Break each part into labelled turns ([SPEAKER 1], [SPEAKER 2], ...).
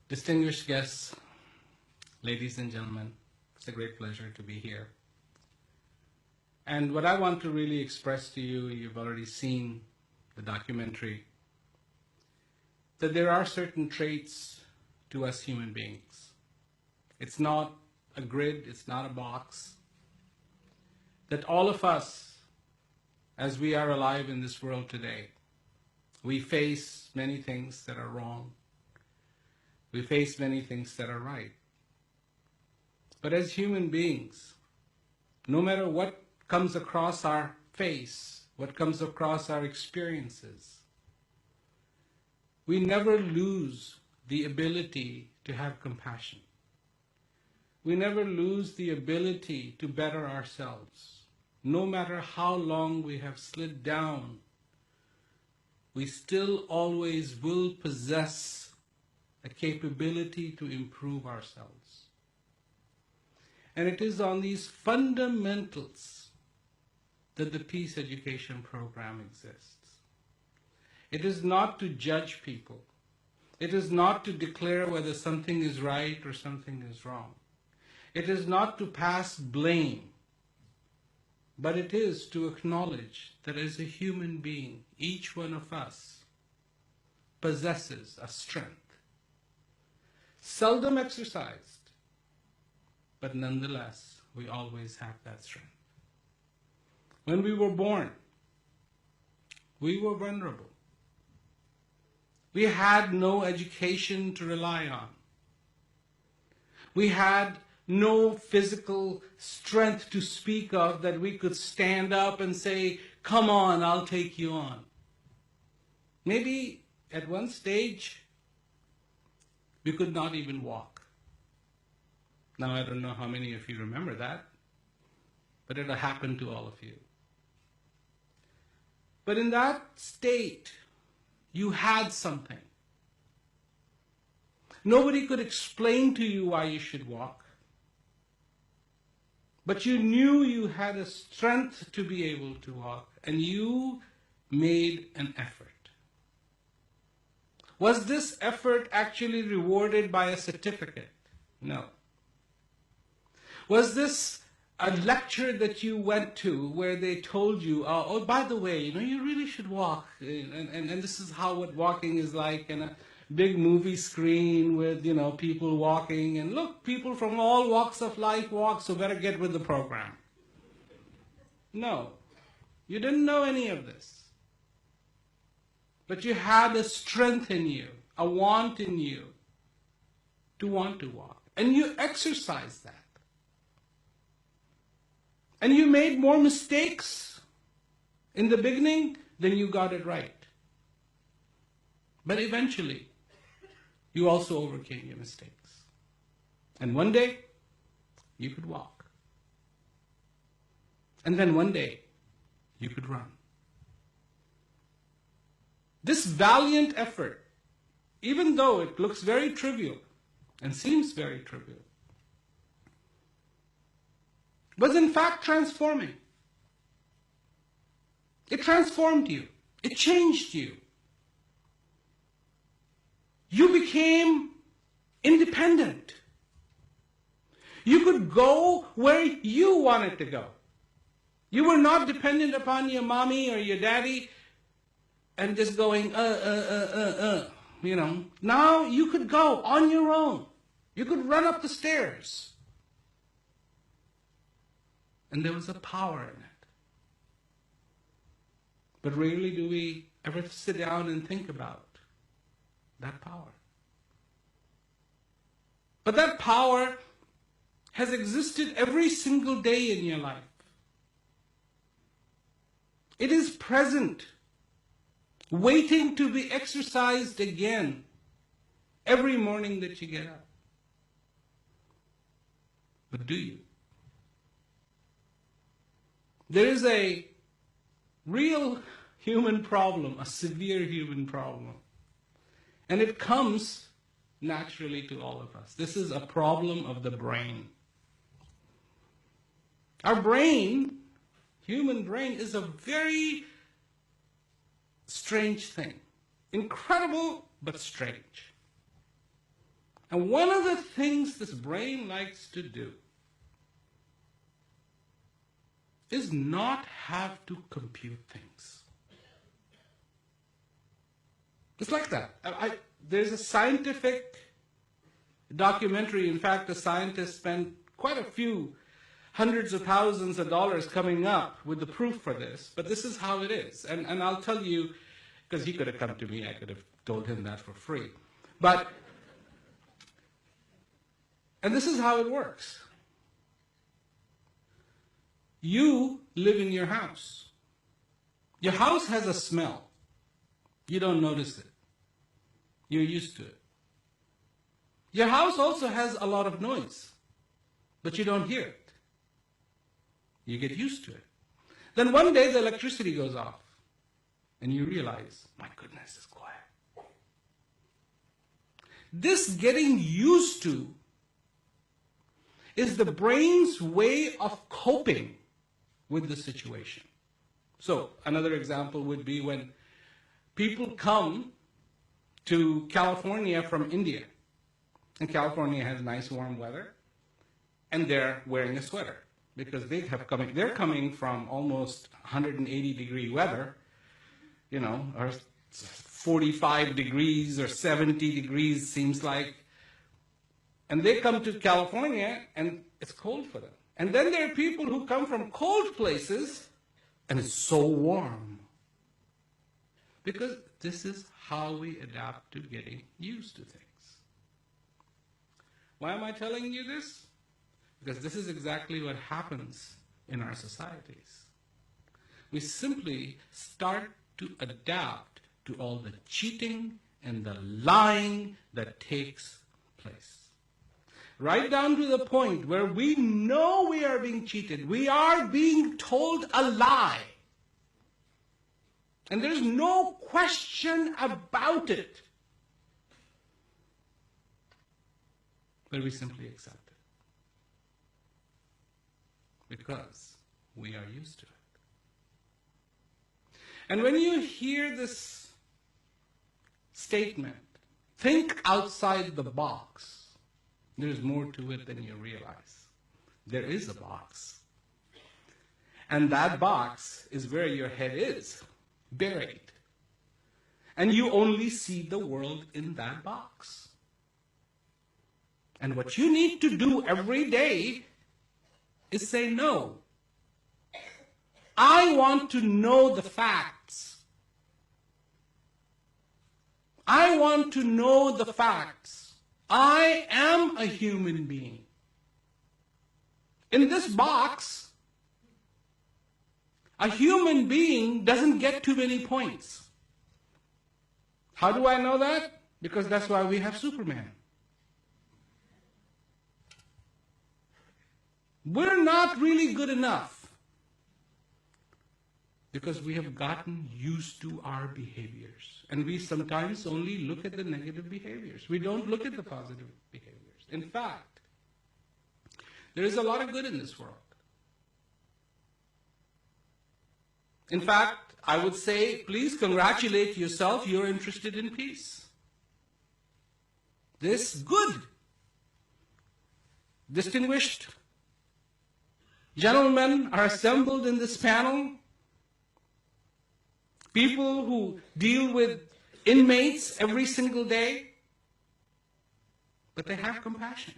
[SPEAKER 1] Distinguished guests, ladies and gentlemen, it's a great pleasure to be here. And what I want to really express to you, you've already seen the documentary, that there are certain traits to us human beings. It's not a grid, it's not a box. That all of us, as we are alive in this world today, we face many things that are wrong. We face many things that are right. But as human beings, no matter what comes across our face, what comes across our experiences, we never lose the ability to have compassion. We never lose the ability to better ourselves. No matter how long we have slid down, we still always will possess a capability to improve ourselves. And it is on these fundamentals that the Peace Education Program exists. It is not to judge people. It is not to declare whether something is right or something is wrong. It is not to pass blame, but it is to acknowledge that as a human being, each one of us possesses a strength, seldom exercised, but nonetheless, we always have that strength. When we were born, we were vulnerable. We had no education to rely on. We had no physical strength to speak of that we could stand up and say, "Come on, I'll take you on." Maybe at one stage, we could not even walk. Now, I don't know how many of you remember that, but it'll happen to all of you. But in that state, you had something. Nobody could explain to you why you should walk. But you knew you had a strength to be able to walk, and you made an effort. Was this effort actually rewarded by a certificate? No. Was this a lecture that you went to where they told you, oh, by the way, you really should walk, and this is how what walking is like, and a big movie screen with, people walking, and look, people from all walks of life walk, so better get with the program. No, you didn't know any of this. But you had a strength in you, a want in you to want to walk, and you exercised that. And you made more mistakes in the beginning than you got it right. But eventually, you also overcame your mistakes. And one day, you could walk. And then one day, you could run. This valiant effort, even though it looks very trivial and seems very trivial, was in fact transforming. It transformed you. It changed you. You became independent. You could go where you wanted to go. You were not dependent upon your mommy or your daddy and just going, Now you could go on your own. You could run up the stairs. And there was a power in it. But rarely do we ever sit down and think about that power. But that power has existed every single day in your life. It is present, waiting to be exercised again every morning that you get up. But do you? There is a real human problem, a severe human problem. And it comes naturally to all of us. This is a problem of the brain. Our brain, human brain, is a very strange thing. Incredible, but strange. And one of the things this brain likes to do is not have to compute things. It's like that. There's a scientific documentary. In fact, a scientist spent quite a few hundreds of thousands of dollars coming up with the proof for this. But this is how it is. And I'll tell you, because he could have come to me, I could have told him that for free. And this is how it works. You live in your house. Your house has a smell. You don't notice it. You're used to it. Your house also has a lot of noise, but you don't hear it. You get used to it. Then one day the electricity goes off, and you realize, my goodness, it's quiet. This getting used to is the brain's way of coping with the situation. So another example would be when people come to California from India, and California has nice warm weather, and they're wearing a sweater because they're coming from almost 180-degree weather, or 45 degrees or 70 degrees seems like, and they come to California and it's cold for them. And then there are people who come from cold places and it's so warm. Because this is how we adapt to getting used to things. Why am I telling you this? Because this is exactly what happens in our societies. We simply start to adapt to all the cheating and the lying that takes place. Right down to the point where we know we are being cheated. We are being told a lie. And there's no question about it. But we simply accept it. Because we are used to it. And when you hear this statement, think outside the box, there's more to it than you realize. There is a box. And that box is where your head is, buried. And you only see the world in that box. And what you need to do every day is say no. I want to know the facts. I want to know the facts. I am a human being. In this box, a human being doesn't get too many points. How do I know that? Because that's why we have Superman. We're not really good enough because we have gotten used to our behaviors. And we sometimes only look at the negative behaviors. We don't look at the positive behaviors. In fact, there is a lot of good in this world. In fact, I would say, please congratulate yourself, you're interested in peace. This good, distinguished gentlemen are assembled in this panel. People who deal with inmates every single day, but they have compassion.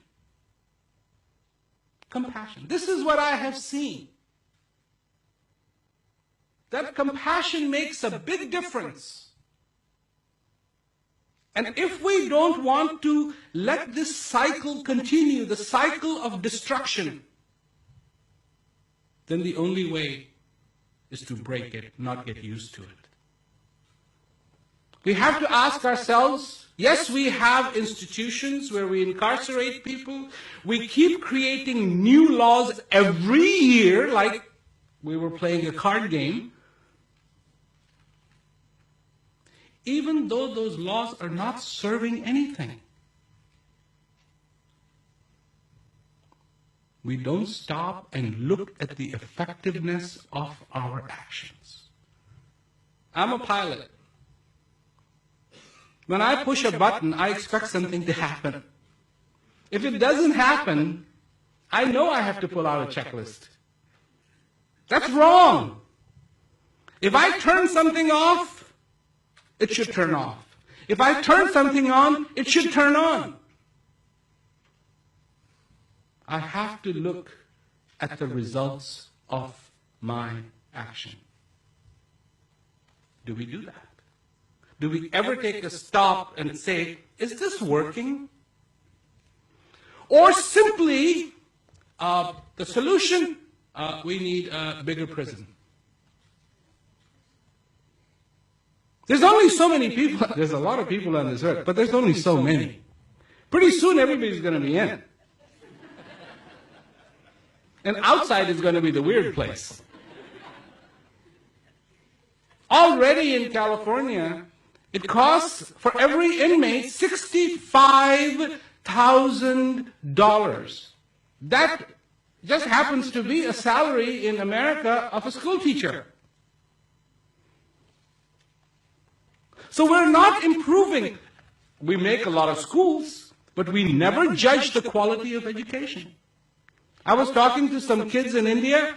[SPEAKER 1] Compassion. This is what I have seen. That compassion makes a big difference. And if we don't want to let this cycle continue, the cycle of destruction, then the only way is to break it, not get used to it. We have to ask ourselves, yes, we have institutions where we incarcerate people. We keep creating new laws every year, like we were playing a card game. Even though those laws are not serving anything. We don't stop and look at the effectiveness of our actions. I'm a pilot. When I push a button, I expect something to happen. If it doesn't happen, I know I have to pull out a checklist. That's wrong. If I turn something off, it should turn off. If I turn something on, it should turn on. I have to look at the results of my action. Do we do that? Do we ever take a stop and say, is this working? Or simply, the solution, we need a bigger prison. There's only so many people, there's a lot of people on this earth, but there's only so many. Pretty soon everybody's going to be in. And outside is going to be the weird place. Already in California, it costs for every inmate $65,000. That just happens to be a salary in America of a school teacher. So we're not improving. We make a lot of schools, but we never judge the quality of education. I was talking to some kids in India,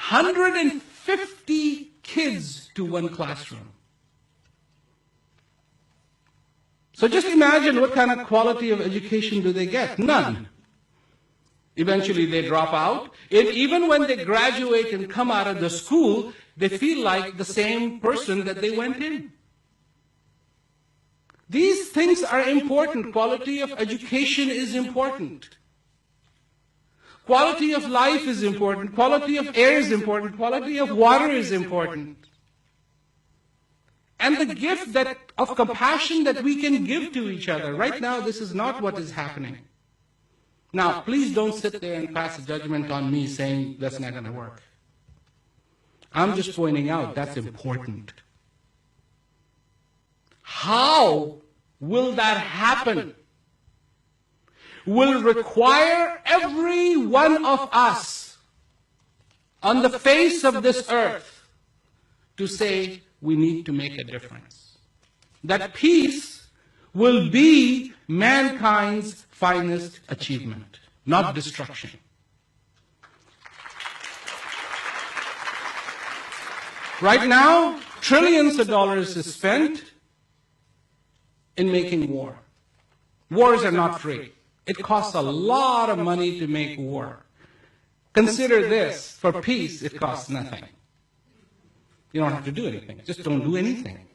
[SPEAKER 1] 150 kids to one classroom. So just imagine what kind of quality of education do they get? None. Eventually they drop out. And even when they graduate and come out of the school, they feel like the same person that they went in. These things are important. Quality of education is important. Quality of life is important. Quality of air is important. Quality of water is important. And the gift of compassion that we can give to each other. Right now, this is not what is happening. Now, please don't sit there and pass a judgment on me saying that's not going to work. I'm just pointing out that's important. How will that happen? Will require every one of us on the face of this earth to say we need to make a difference. That peace will be mankind's finest achievement, not destruction. Right now, trillions of dollars is spent in making war. Wars are not free. It costs a lot of money to make war. Consider this, for peace, it costs nothing. You don't have to do anything. Just don't do anything.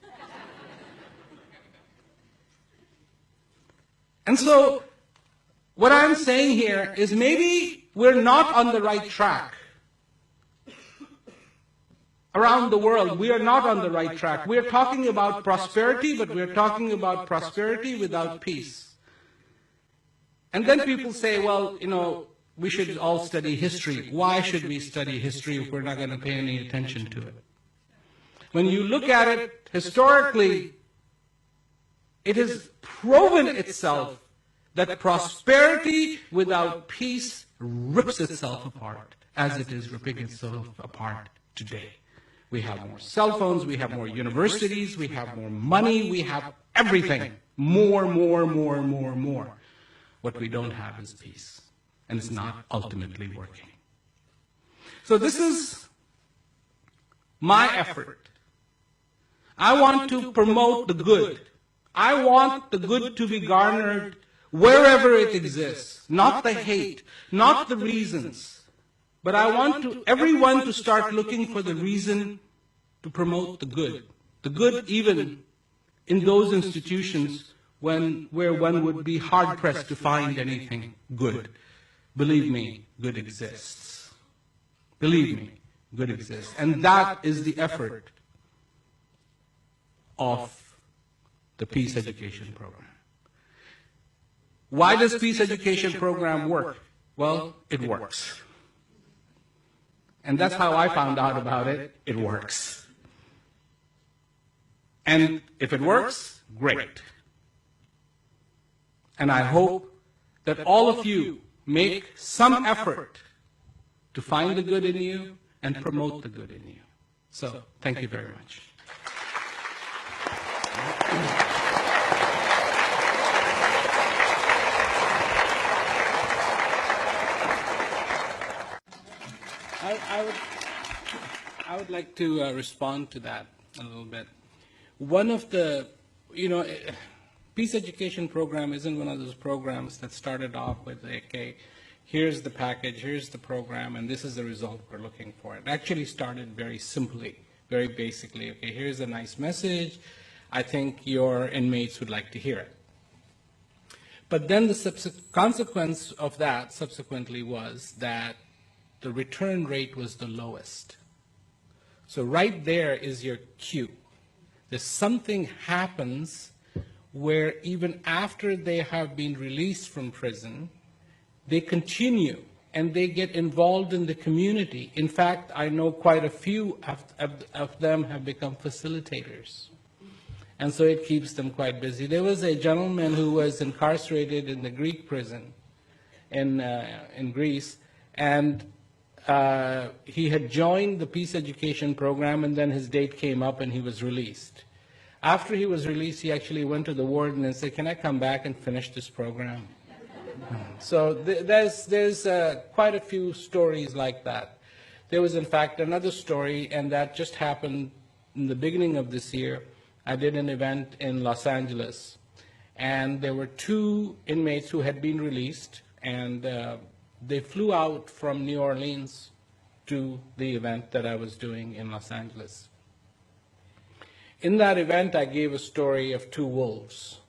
[SPEAKER 1] And so, what I'm saying here is maybe we're not on the right track. Around the world, we are not on the right track. We are talking about prosperity, but we are talking about prosperity without peace. And then people say, well, we should all study history. Why should we study history if we're not going to pay any attention to it? When you look at it historically, it has proven itself that prosperity without peace rips itself apart, as it is ripping itself apart today. We have more cell phones, we have more universities, we have more money, we have everything. More. What we don't have is peace. And it's not ultimately working. So this is my effort. I want to promote the good. I want the good to be garnered wherever it exists. Not the hate, not the reasons. But I want everyone to start looking for the reason to promote the good. The good even in those institutions where one would be hard-pressed to find anything good. Believe me, good exists. Believe me, good exists. And that is the effort of the Peace Education Program. Why does Peace Education Program work? Well, it works. And that's how I found out about it. It works. And if it works, great. And I hope that all of you make some effort to find the good in you and promote the good in you. So, thank you very much. I would like to respond to that a little bit. One of the, peace education program isn't one of those programs that started off with, okay, here's the package, here's the program, and this is the result we're looking for. It actually started very simply, very basically. Okay, here's a nice message. I think your inmates would like to hear it. But then the consequence of that subsequently was that the return rate was the lowest. So right there is your cue. There's something happens where even after they have been released from prison, they continue and they get involved in the community. In fact, I know quite a few of them have become facilitators. And so it keeps them quite busy. There was a gentleman who was incarcerated in the Greek prison in Greece, and he had joined the peace education program, and then his date came up and he was released. After he was released, he actually went to the warden and said, "Can I come back and finish this program?" So there's quite a few stories like that. There was, in fact, another story, and that just happened in the beginning of this year. I did an event in Los Angeles, and there were 2 inmates who had been released, and they flew out from New Orleans to the event that I was doing in Los Angeles. In that event, I gave a story of 2 wolves,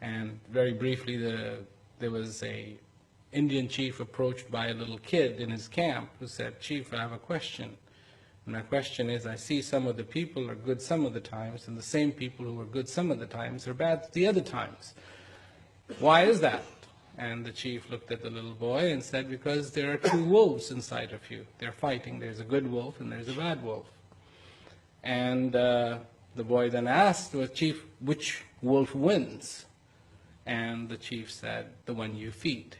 [SPEAKER 1] and very briefly, there was a Indian chief approached by a little kid in his camp who said, "Chief, I have a question. And my question is, I see some of the people are good some of the times, and the same people who are good some of the times are bad the other times. Why is that?" And the chief looked at the little boy and said, "Because there are 2 wolves inside of you. They're fighting. There's a good wolf and there's a bad wolf." And the boy then asked, "Well, Chief, which wolf wins?" And the chief said, "The one you feed.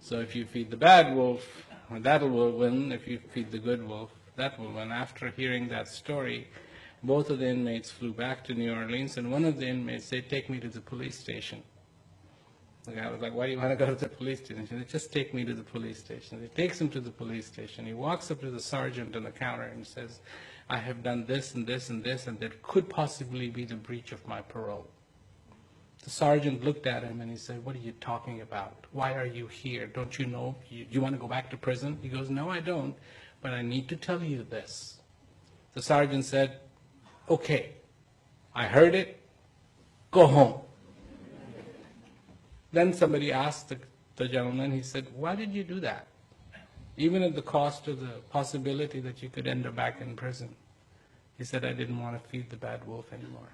[SPEAKER 1] So if you feed the bad wolf, that will win. If you feed the good wolf, that will win." After hearing that story, both of the inmates flew back to New Orleans, and one of the inmates said, "Take me to the police station." The guy was like, "Why do you want to go to the police station?" He said, "Just take me to the police station." He takes him to the police station. He walks up to the sergeant on the counter and says, "I have done this and this and this, and that could possibly be the breach of my parole." The sergeant looked at him and he said, "What are you talking about? Why are you here? Don't you know? You want to go back to prison?" He goes, "No, I don't, but I need to tell you this." The sergeant said, "Okay, I heard it. Go home." Then somebody asked the gentleman, he said, "Why did you do that? Even at the cost of the possibility that you could end up back in prison." He said, "I didn't want to feed the bad wolf anymore."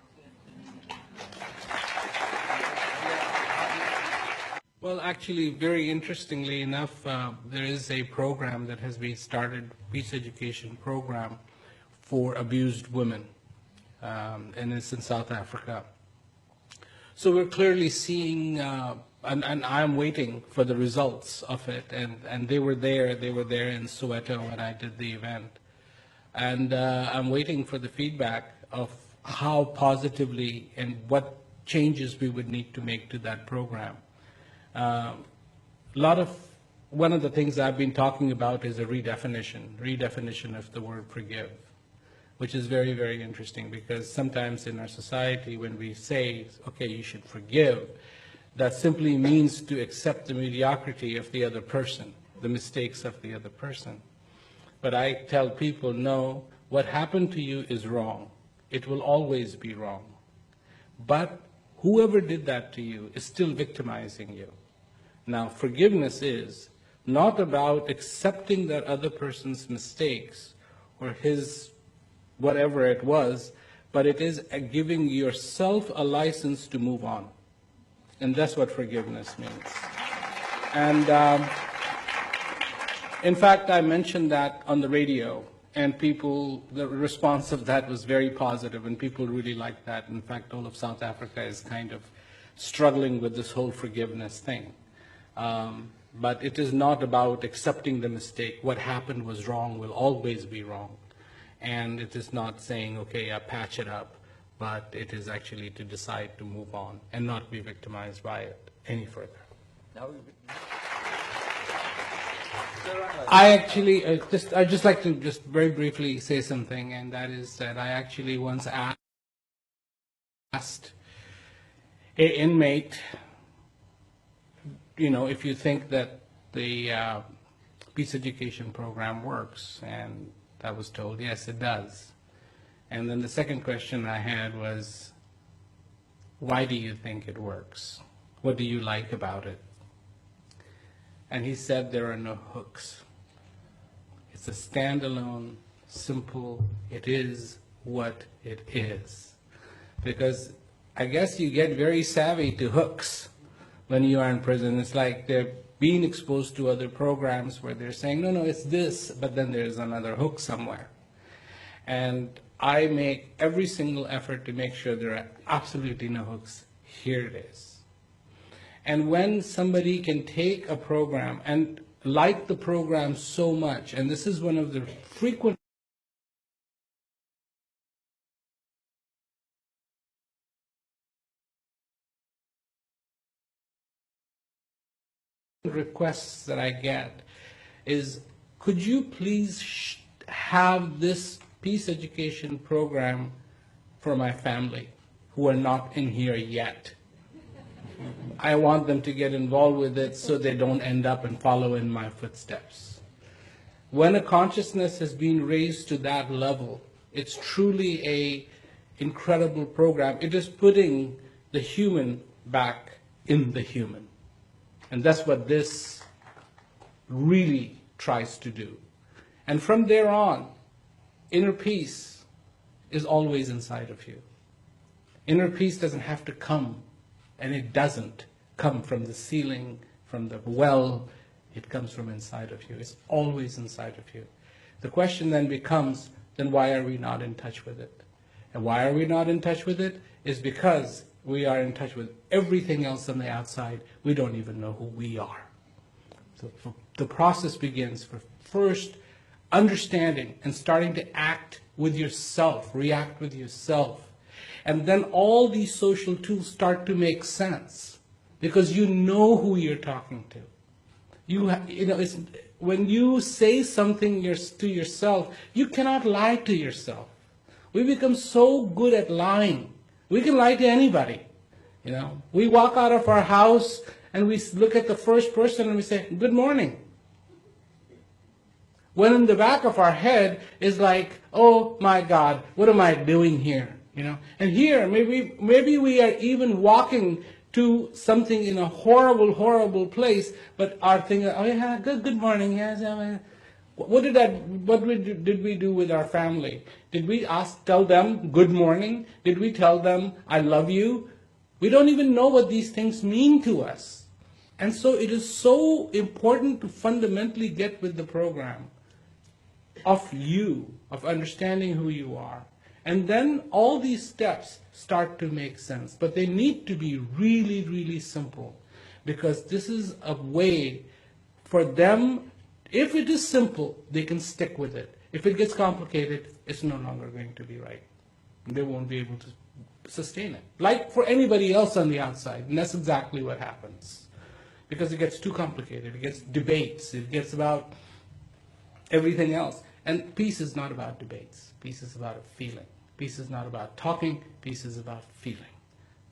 [SPEAKER 1] Well, actually, very interestingly enough, there is a program that has been started, peace education program for abused women, and it's in South Africa. So we're clearly seeing, and I'm waiting for the results of it, and they were there in Soweto when I did the event. And I'm waiting for the feedback of how positively and what changes we would need to make to that program. One of the things I've been talking about is a redefinition of the word forgive, which is very, very interesting, because sometimes in our society when we say, okay, you should forgive, that simply means to accept the mediocrity of the other person, the mistakes of the other person. But I tell people, no, what happened to you is wrong. It will always be wrong. But whoever did that to you is still victimizing you. Now, forgiveness is not about accepting that other person's mistakes or his whatever it was, but it is giving yourself a license to move on. And that's what forgiveness means. And in fact, I mentioned that on the radio, and the response of that was very positive, and people really liked that. In fact, all of South Africa is kind of struggling with this whole forgiveness thing. But it is not about accepting the mistake. What happened was wrong, will always be wrong. And it is not saying, okay, I patch it up, but it is actually to decide to move on and not be victimized by it any further.
[SPEAKER 2] Now,
[SPEAKER 1] I actually I'd just like to just very briefly say something, and that is that I actually once asked an inmate, if you think that the peace education program works, and I was told, yes, it does. And then the second question I had was, why do you think it works? What do you like about it? And he said there are no hooks. It's a standalone, simple, it is what it is. Because I guess you get very savvy to hooks when you are in prison. It's like they're being exposed to other programs where they're saying, no, it's this, but then there's another hook somewhere. And I make every single effort to make sure there are absolutely no hooks. Here it is. And when somebody can take a program and like the program so much, and this is one of the frequent requests that I get is, could you please have this peace education program for my family who are not in here yet? I want them to get involved with it so they don't end up and follow in my footsteps. When a consciousness has been raised to that level, it's truly an incredible program. It is putting the human back in the human. And that's what this really tries to do. And from there on, inner peace is always inside of you. Inner peace doesn't have to come, and it doesn't come from the ceiling, from the well. It comes from inside of you. It's always inside of you. The question then becomes, then why are we not in touch with it? And why are we not in touch with it? Is because we are in touch with everything else on the outside. We don't even know who we are. So the process begins for first understanding and starting to act with yourself, react with yourself. And then all these social tools start to make sense because you know who you're talking to. It's, when you say something to yourself, you cannot lie to yourself. We become so good at lying. We can lie to anybody. We walk out of our house and we look at the first person and we say, good morning. When in the back of our head is like, oh my God, what am I doing here? And here, maybe we are even walking to something in a horrible, horrible place, but are thinking, oh yeah, good morning, yes. What did we do with our family? Did we tell them good morning? Did we tell them I love you? We don't even know what these things mean to us. And so it is so important to fundamentally get with the program of you, of understanding who you are. And then all these steps start to make sense. But they need to be really, really simple. Because this is a way for them, if it is simple, they can stick with it. If it gets complicated, it's no longer going to be right. They won't be able to sustain it. Like for anybody else on the outside. And that's exactly what happens. Because it gets too complicated. It gets debates. It gets about everything else. And peace is not about debates. Peace is about a feeling. Peace is not about talking. Peace is about feeling.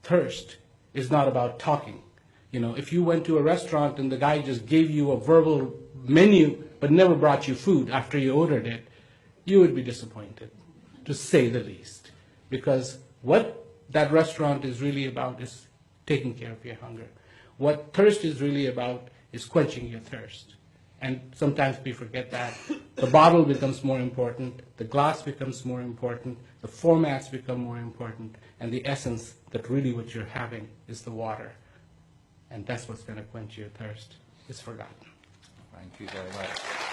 [SPEAKER 1] Thirst is not about talking. If you went to a restaurant and the guy just gave you a verbal menu but never brought you food after you ordered it, you would be disappointed, to say the least. Because what that restaurant is really about is taking care of your hunger. What thirst is really about is quenching your thirst. And sometimes we forget that. The bottle becomes more important, the glass becomes more important, the formats become more important, and the essence that really what you're having is the water. And that's what's going to quench your thirst. It's forgotten.
[SPEAKER 2] Thank you very much.